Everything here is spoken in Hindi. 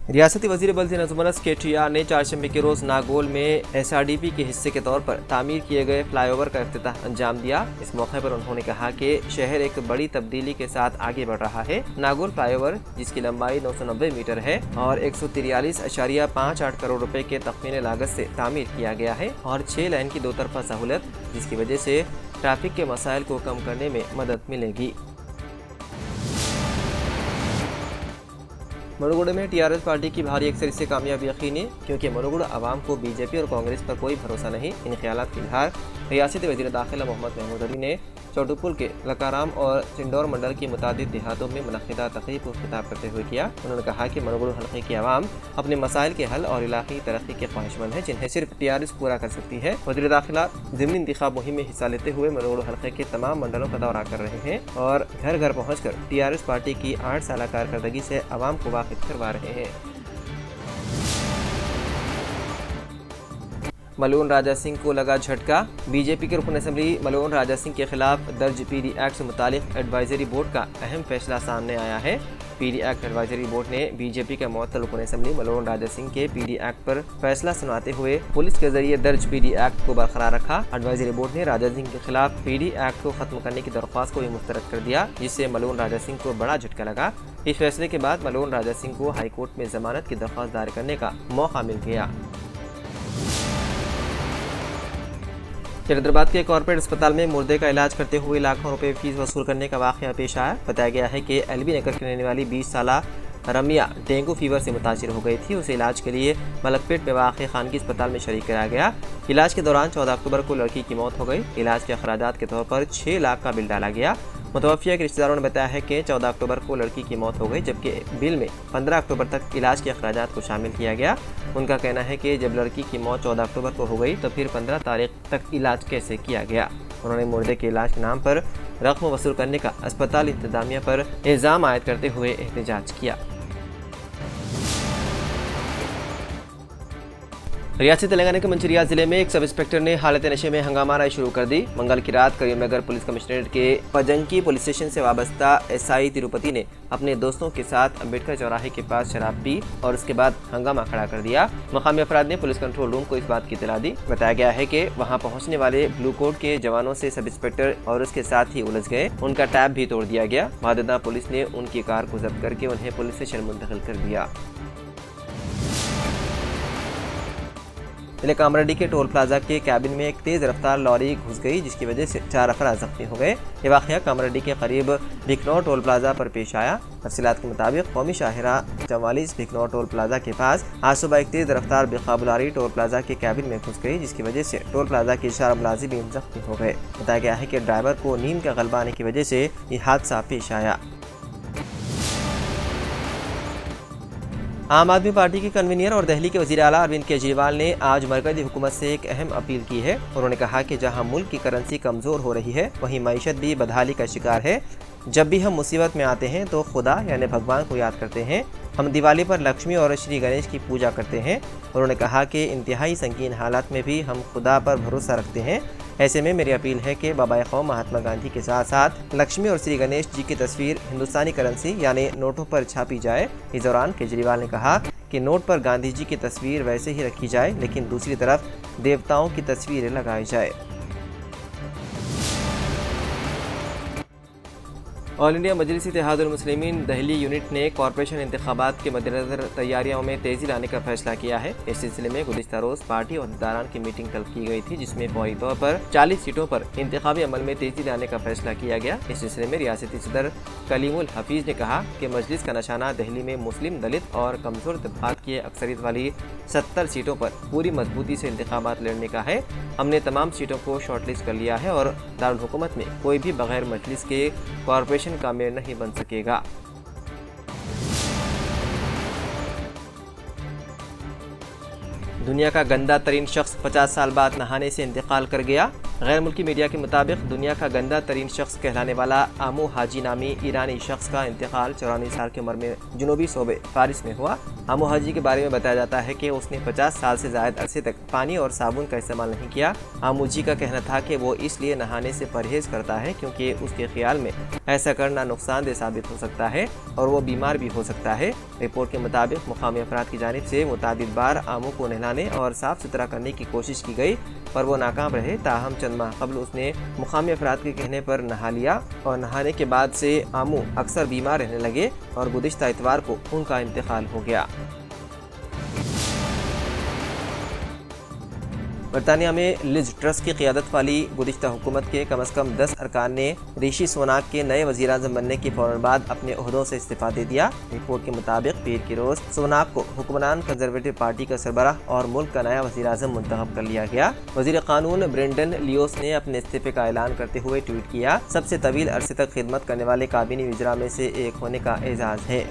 रियासती वज़ीर बल्दी नज़मुनस KTR ने चारशंबे के रोज़ नागौल में SRDP के हिस्से के तौर पर तामीर किए गए फ्लाईओवर का इफ्तिताह अंजाम दिया। इस मौके पर उन्होंने कहा कि शहर एक बड़ी तब्दीली के साथ आगे बढ़ रहा है। नागौल फ्लाईओवर, जिसकी लंबाई 990 मीटर है और 143.58 करोड़ रुपए के तखमीने लागत से तामीर किया गया है और 6 लाइन की 2 तरफा सहूलत, जिसकी वजह से ट्रैफिक के मसाइल को कम करने में मदद मिलेगी। मनुगुड़ में TRS पार्टी की भारी अक्सरियत से कामयाबी यकीनी, क्योंकि मनुगुड़ आवाम को BJP और कांग्रेस पर कोई भरोसा नहीं। इन ख्यालात की इजहार रियासती वज़ीर दाखिला मोहम्मद महमूद अली ने चौटुपुल के लकाराम और चिंडौर मंडल की मुतादिद देहातों में मुनक़िदा तक़रीब को खिताब करते हुए किया। उन्होंने कहा कि मनुगुड़ हल्के की आवाम अपने मसाइल के हल और इलाक़ी तरक्की के ख्वाहिशमंद है, जिन्हें सिर्फ TRS पूरा कर सकती है। वज़ीर दाखिला ज़िमनी इंतखाब मुहिम में हिस्सा लेते हुए मनुगुड़ हल्के के तमाम मंडलों का दौरा कर रहे हैं और घर घर पहुँच कर TRS पार्टी की 8 साल कारकर्दगी से आवाम को वाकिफ करवा रहे हैं। मलून राजा सिंह को लगा झटका। BJP के रुकन असम्बली मलून राजा सिंह के खिलाफ दर्ज PD एक्ट से मुतालिक एडवाइजरी बोर्ड का अहम फैसला सामने आया है। PD एक्ट एडवाइजरी बोर्ड ने BJP के मुअत्तल रुकन असम्बली मलून राजा सिंह के PD एक्ट पर फैसला सुनाते हुए पुलिस के जरिए दर्ज PD एक्ट को बरकरार रखा। एडवाइजरी बोर्ड ने राजा सिंह के खिलाफ PD एक्ट को खत्म करने की दरख्वास्त को भी मुस्तरद कर दिया, जिससे मलून राजा सिंह को बड़ा झटका लगा। इस फैसले के बाद मलून राजा सिंह को हाई कोर्ट में जमानत की दरख्वास्त दायर करने का मौका मिल गया। हैदराबाद के कॉर्पोरेट अस्पताल में मुर्दे का इलाज करते हुए लाखों रुपए फीस वसूल करने का वाक़या पेश आया। बताया गया है कि LB नगर की रहने वाली 20 साला रमिया डेंगू फीवर से मुतासिर हो गई थी। उसे इलाज के लिए मलकपेट में वाक़ खानगी अस्पताल में शरीक कराया गया। इलाज के दौरान 14 अक्टूबर को लड़की की मौत हो गई। इलाज के अखराजात के तौर पर 6 लाख का बिल डाला गया। मुतवफ़िया के रिश्तेदारों ने बताया है कि 14 अक्टूबर को लड़की की मौत हो गई, जबकि बिल में 15 अक्टूबर तक इलाज के अखराजात को शामिल किया गया। उनका कहना है कि जब लड़की की मौत 14 अक्टूबर को हो गई तो फिर 15 तारीख तक इलाज कैसे किया गया। उन्होंने मुर्दे के इलाज के नाम पर रकम वसूल करने का अस्पताल इंतजामिया पर इल्ज़ाम आयद करते हुए एहतजाज किया। रियासती तेलंगाना के मंचिरिया जिले में एक सब इंस्पेक्टर ने हालत नशे में हंगामा आना शुरू कर दी। मंगल की रात करीमनगर पुलिस कमिश्नरेट के पजंकी पुलिस स्टेशन से वाबस्ता SI तिरुपति ने अपने दोस्तों के साथ अम्बेडकर चौराहे के पास शराब पी और उसके बाद हंगामा खड़ा कर दिया। मकामी अफराद ने पुलिस कंट्रोल रूम को इस बात की इत्तला दी। बताया गया है कि वहां पहुंचने वाले ब्लू कोट के जवानों से सब इंस्पेक्टर और उसके साथ ही उलझ गए। उनका टैब भी तोड़ दिया गया। बाद पुलिस ने उनकी कार को जब्त करके उन्हें पुलिस स्टेशन मुंतकिल कर दिया। जिले कामरेड्डी के टोल प्लाजा के कैबिन में एक तेज रफ्तार लॉरी घुस गई, जिसकी वजह से 4 अफराद जख्मी हो गए। ये वाक़या कामरेड्डी के करीब भिकनौर टोल प्लाजा पर पेश आया। तफसीलात के मुताबिक कौमी शाहरा 44 भिकनौर टोल प्लाजा के पास आज सुबह एक तेज रफ्तार बेकाबू लॉरी टोल प्लाजा के कैबिन में घुस गई, जिसकी वजह से टोल प्लाजा के 4 मुलाजिमीन जख्मी हो गए। बताया गया है कि ड्राइवर को नींद का गलबा आने की वजह से ये हादसा पेश आया। आम आदमी पार्टी के कन्वीनर और दिल्ली के वज़ीर आला अरविंद केजरीवाल ने आज मरकज़ी हुकूमत से एक अहम अपील की है। उन्होंने कहा कि जहां मुल्क की करेंसी कमज़ोर हो रही है, वहीं मईशत भी बदहाली का शिकार है। जब भी हम मुसीबत में आते हैं तो खुदा यानी भगवान को याद करते हैं। हम दिवाली पर लक्ष्मी और श्री गणेश की पूजा करते हैं। उन्होंने कहा कि इंतहाई संगीन हालात में भी हम खुदा पर भरोसा रखते हैं। ऐसे में मेरी अपील है कि बाबा कौम महात्मा गांधी के साथ साथ लक्ष्मी और श्री गणेश जी की तस्वीर हिंदुस्तानी करेंसी यानी नोटों पर छापी जाए। इस दौरान केजरीवाल ने कहा कि नोट पर गांधी जी की तस्वीर वैसे ही रखी जाए, लेकिन दूसरी तरफ देवताओं की तस्वीरें लगाई जाए। ऑल इंडिया मजलिस इत्तेहादुल मुस्लिमीन दिल्ली यूनिट ने कॉरपोरेशन इंतखाबात के मद्देनज़र तैयारियों में तेज़ी लाने का फैसला किया है। इस सिलसिले में गुज़िश्ता रोज़ पार्टी अहदेदारान की मीटिंग तलब की गई थी, जिसमें फौरी तौर पर 40 सीटों पर इंतखाबी अमल में तेज़ी लाने का फैसला किया गया। इस सिलसिले में रियासती सदर कलीमुल हफीज़ ने कहा कि मजलिस का निशाना दिल्ली में मुस्लिम, दलित और कमज़ोर तबक़ात की अक्सरियत वाली 70 सीटों पर पूरी मजबूती से इंतखाबात लड़ने का है। हमने तमाम सीटों को शॉर्टलिस्ट कर लिया है और दारुल हुकूमत में कोई भी बगैर मजलिस के कॉरपोरेशन का मेयर नहीं बन सकेगा। दुनिया का गंदा तरीन शख्स 50 साल बाद नहाने से इंतकाल कर गया। गैर मुल्की मीडिया के मुताबिक दुनिया का गंदा तरीन शख्स कहलाने वाला आमू हाजी नामी ईरानी शख्स का इंतकाल 94 साल की उम्र में जुनूबी सूबे फारिस में हुआ। आमू हाजी के बारे में बताया जाता है कि उसने 50 साल से ज़ायद अरसे तक पानी और साबुन का इस्तेमाल नहीं किया। आमू जी का कहना था कि वो इसलिए नहाने से परहेज़ करता है क्योंकि उसके ख्याल में ऐसा करना नुकसानदेह साबित हो सकता है और वो बीमार भी हो सकता है। रिपोर्ट के मुताबिक मुकामी अफराद की जानिब से मुतादिद बार आमू को नहलाने और साफ़ सुथरा करने की कोशिश की गई पर वो नाकाम रहे। ताहम चंद माह कबल उसने मुकामी अफराद के कहने पर नहा लिया और नहाने के बाद से आमू अक्सर बीमार रहने लगे और गुज़िश्ता इतवार को उनका इंतकाल हो गया। बरतानिया में लिज ट्रस की क़ियादत वाली गुज़िश्ता हुकूमत के कम अज़ कम 10 अरकान ने ऋषि सुनाक के नए वज़ीर-ए-आज़म बनने के फ़ौरन बाद अपने ओहदों से इस्तीफ़ा दे दिया। रिपोर्ट के मुताबिक पीर की रोज़ सुनाक को हुक्मरान कंजरवेटिव पार्टी का सरबराह और मुल्क का नया वज़ीर-ए-आज़म मुंतखब कर लिया गया। वज़ीर क़ानून ब्रेंडन लियोस ने अपने इस्तीफ़े का ऐलान करते हुए ट्वीट किया, सबसे तवील अरसे तक खिदमत करने वाले काबीनी वज़रा में से एक होने का एजाज़ है।